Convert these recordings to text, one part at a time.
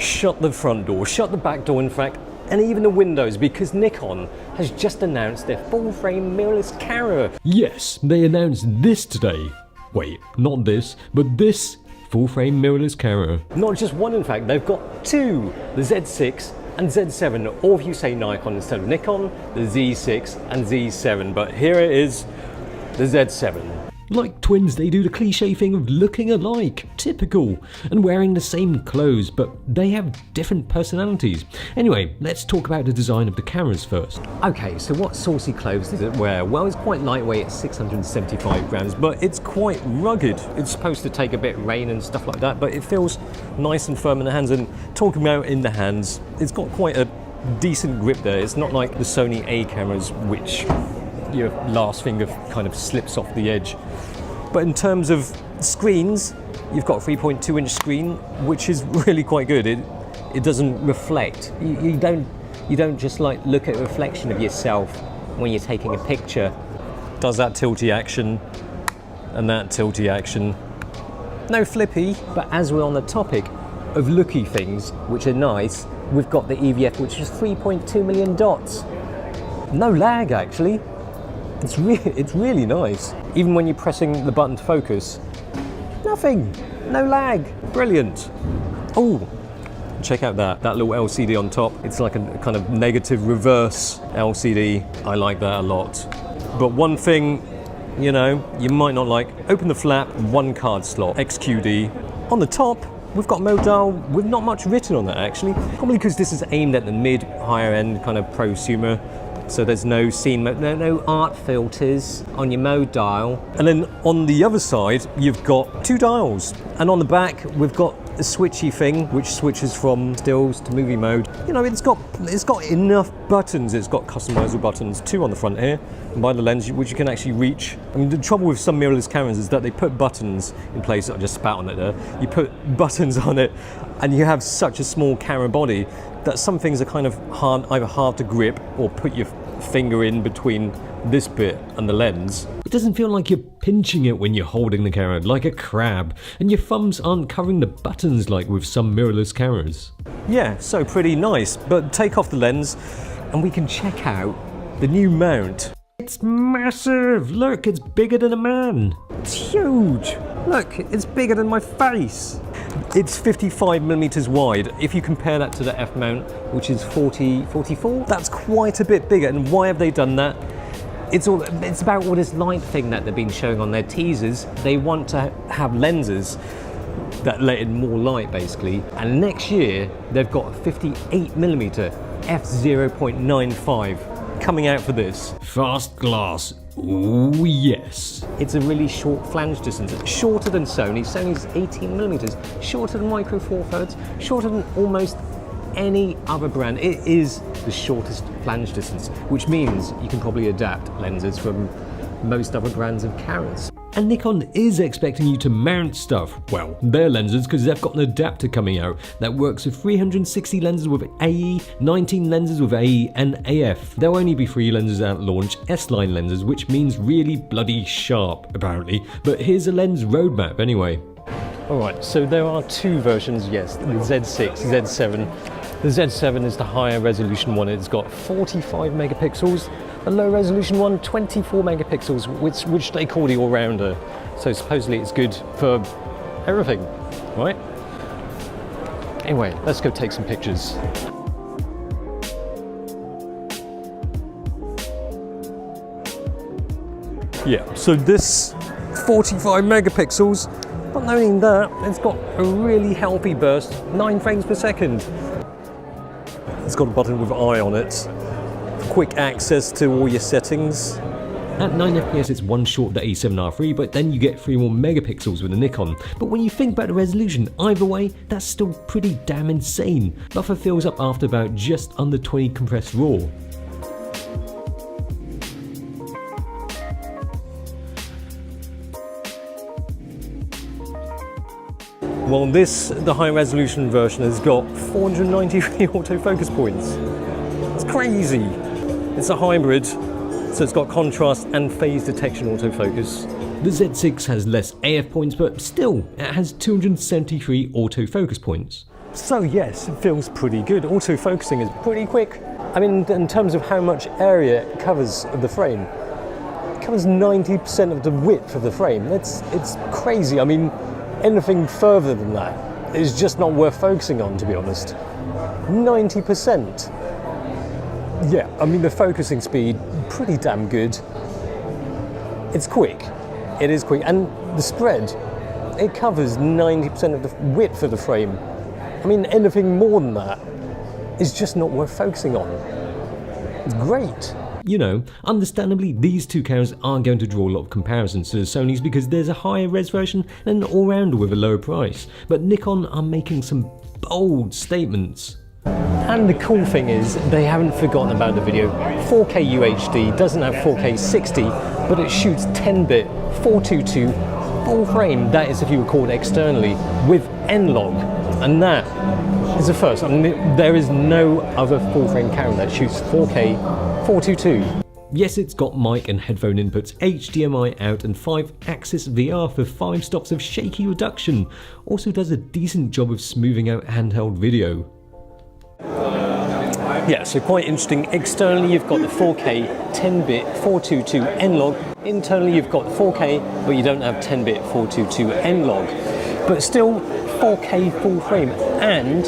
shut the front door, shut the back door in fact, and even the windows, because Nikon has just announced their full-frame mirrorless camera. Yes, they announced this today. Wait, not this, but this full-frame mirrorless camera. Not just one in fact, they've got two, the Z6 and Z7, or if you say Nikon instead of Nikon, the Z6 and Z7, but here it is, the Z7. Like twins, they do the cliche thing of looking alike, typical, and wearing the same clothes, but they have different personalities. Anyway, let's talk about the design of the cameras first. Okay, so what saucy clothes does it wear? Well, it's quite lightweight, it's 675 grams, but it's quite rugged. It's supposed to take a bit of rain and stuff like that, but it feels nice and firm in the hands, and talking about in the hands, it's got quite a decent grip there. It's not like the Sony A cameras, which your last finger kind of slips off the edge. But in terms of screens, you've got a 3.2 inch screen, which is really quite good. It doesn't reflect. You don't just like look at a reflection of yourself when you're taking a picture. Does that tilty action and that tilty action. No flippy. But as we're on the topic of looky things, which are nice, we've got the EVF, which is 3.2 million dots. No lag actually. It's really nice. Even when you're pressing the button to focus, nothing, no lag, brilliant. Oh, check out that little LCD on top. It's like a kind of negative reverse LCD. I like that a lot. But one thing, you know, you might not like, open the flap, one card slot, XQD. On the top, we've got mode dial with not much written on that actually. Probably because this is aimed at the mid, higher end kind of prosumer. So there's no scene mode, no art filters on your mode dial. And then on the other side, you've got two dials. And on the back, we've got a switchy thing, which switches from stills to movie mode. You know, it's got enough buttons. It's got customizable buttons, two on the front here, and by the lens, which you can actually reach. I mean, the trouble with some mirrorless cameras is that they put buttons in place. I just spat on it there. You put buttons on it, and you have such a small camera body that some things are kind of either hard to grip or put your finger in between this bit and the lens. It doesn't feel like you're pinching it when you're holding the camera, like a crab, and your thumbs aren't covering the buttons like with some mirrorless cameras. Yeah, so pretty nice, but take off the lens and we can check out the new mount. It's massive! Look, it's bigger than a man! It's huge! Look, it's bigger than my face! It's 55mm wide. If you compare that to the F mount, which is 44, that's quite a bit bigger. And why have they done that? It's about all this light thing that they've been showing on their teasers. They want to have lenses that let in more light, basically. And next year, they've got a 58mm f/0.95 coming out for this. Fast glass. Ooh, yes. It's a really short flange distance. It's shorter than Sony. Sony's 18mm, shorter than Micro Four Thirds, shorter than almost any other brand. It is the shortest flange distance, which means you can probably adapt lenses from most other brands of cameras. And Nikon is expecting you to mount stuff, well, their lenses, because they've got an adapter coming out that works with 360 lenses with AE, 19 lenses with AE and AF. There'll only be 3 lenses at launch, S-line lenses, which means really bloody sharp, apparently. But here's a lens roadmap anyway. Alright, so there are two versions, yes, the Z6, Z7. The Z7 is the higher resolution one. It's got 45 megapixels. The low resolution one, 24 megapixels, which they call the all-rounder. So supposedly it's good for everything, right? Anyway, let's go take some pictures. Yeah, so this 45 megapixels, but not only that, it's got a really healthy burst, 9 frames per second. It's got a button with eye on it. Quick access to all your settings. At 9 FPS it's one short of the A7R III, but then you get 3 more megapixels with the Nikon. But when you think about the resolution, either way, that's still pretty damn insane. Buffer fills up after about just under 20 compressed RAW. Well, the high resolution version has got 493 autofocus points. It's crazy. It's a hybrid, so it's got contrast and phase detection autofocus. The Z6 has less AF points, but still, it has 273 autofocus points. So yes, it feels pretty good. Autofocusing is pretty quick. I mean, in terms of how much area it covers of the frame, it covers 90% of the width of the frame. It's crazy. I mean, anything further than that is just not worth focusing on, to be honest. 90%. Yeah, I mean, the focusing speed, pretty damn good. It's quick. It is quick. And the spread, it covers 90% of the width of the frame. I mean, anything more than that is just not worth focusing on. It's great. You know, understandably, these two cameras are going to draw a lot of comparisons to the Sonys because there's a higher res version and an all-rounder with a lower price. But Nikon are making some bold statements. And the cool thing is, they haven't forgotten about the video. 4K UHD doesn't have 4K 60, but it shoots 10-bit 422 full frame. That is if you record externally with N-Log, and that is the first. I mean, there is no other full frame camera that shoots 4K 422. Yes, it's got mic and headphone inputs, HDMI out and 5-axis VR for 5 stops of shaky reduction. Also does a decent job of smoothing out handheld video. Yeah, so quite interesting. Externally, you've got the 4K 10-bit 422 N-Log. Internally, you've got 4K, but you don't have 10-bit 422 N-Log. But still 4K full frame, and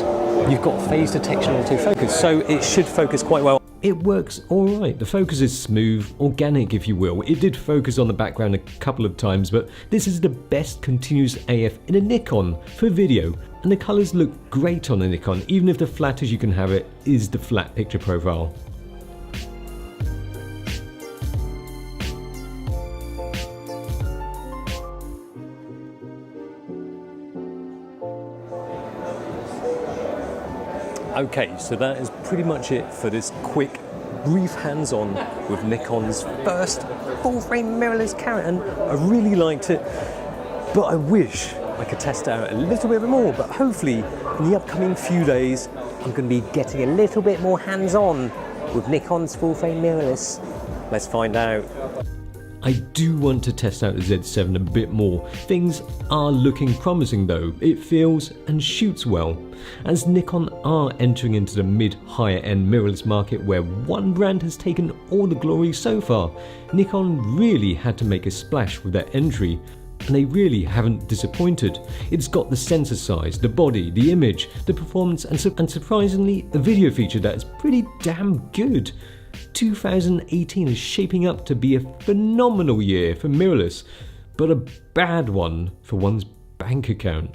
you've got phase detection autofocus, so it should focus quite well. It works alright. The focus is smooth, organic if you will. It did focus on the background a couple of times, but this is the best continuous AF in a Nikon for video. And the colours look great on a Nikon, even if the flattest you can have it is the flat picture profile. Okay, so that is pretty much it for this quick, brief hands-on with Nikon's first full-frame mirrorless camera, and I really liked it, but I wish I could test it out a little bit more, but hopefully in the upcoming few days I'm going to be getting a little bit more hands-on with Nikon's full-frame mirrorless. Let's find out. I do want to test out the Z7 a bit more. Things are looking promising though. It feels and shoots well. As Nikon are entering into the mid-higher end mirrorless market where one brand has taken all the glory so far, Nikon really had to make a splash with their entry. And they really haven't disappointed. It's got the sensor size, the body, the image, the performance, and surprisingly a video feature that is pretty damn good. 2018 is shaping up to be a phenomenal year for mirrorless, but a bad one for one's bank account.